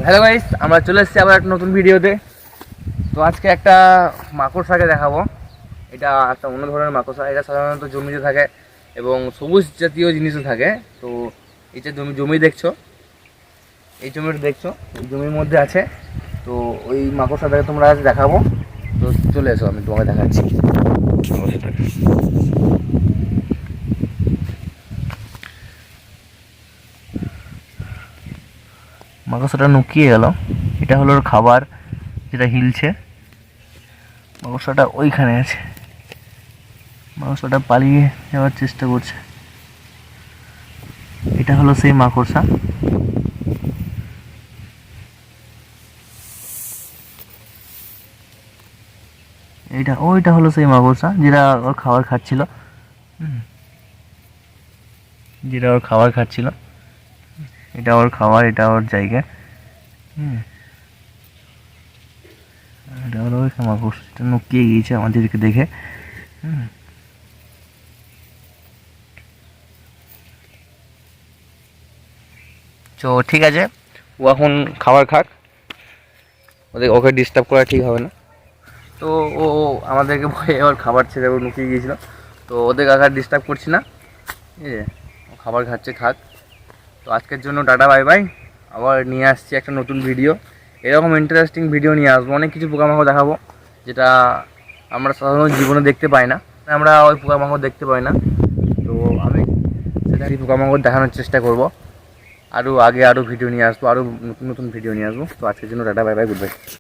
Hello guys, আমরা চলে এসেছি আবার একটা নতুন ভিডিওতে। তো আজকে একটা মাকড়সাকে দেখাবো। এটা একটা অন্য ধরনের মাকড়সা। এটা সাধারণত জমিতে থাকে এবং সবুজ জাতীয় জিনিসও থাকে। তো এই যে জমি দেখছো, এই জমিটা দেখছো, এই জমির মধ্যে আছে। তো ওই মাকড়সাটাকে তোমরা আজ দেখাবো। তো চলে এসো, আমি তোমাকে দেখাচ্ছি মাকড়সাটাকে। মাকড়সাটা নুকিয়ে গেল। এটা হলো ওর খাবার, যেটা হিলছে। মাকড়সাটা ওইখানে আছে, মাকড়সাটা পালিয়ে যাওয়ার চেষ্টা করছে। এটা হলো সেই মাকড়সা। ওইটা হলো সেই মাকড়সা যেটা ওর খাবার খাচ্ছিল। যেটা ওর খাবার খাচ্ছিল, এটা ওর খাবার, এটা ওর জায়গা। এটা হলো ওই মাকড়সাটা নুকিয়ে গিয়েছে আমাদেরকে দেখে। তো ঠিক আছে, ও এখন খাবার খাক, ওকে ডিস্টার্ব করা ঠিক হবে না। তো ও আমাদেরকে ভয়ে ওর খাবার ছেড়ে ও লুকিয়ে গিয়েছিল। তো ওদের আর ডিস্টার্ব করছি না, ঠিক আছে, ও খাবার খাচ্ছে, খাক। তো আজকের জন্য টাটা, বাই বাই। আবার নিয়ে আসছি একটা নতুন ভিডিও। এরকম ইন্টারেস্টিং ভিডিও নিয়ে আসবো, অনেক কিছু পোকামাকড় দেখাবো যেটা আমরা সাধারণত জীবনে দেখতে পাই না। আমরা ওই পোকামাকড় দেখতে পাই না। তো আমি সেটা পোকামাকড় দেখানোর চেষ্টা করব। আরও আগে আরও ভিডিও নিয়ে আসবো, আরও নতুন নতুন ভিডিও নিয়ে আসবো। তো আজকের জন্য tata, bye bye, good bye.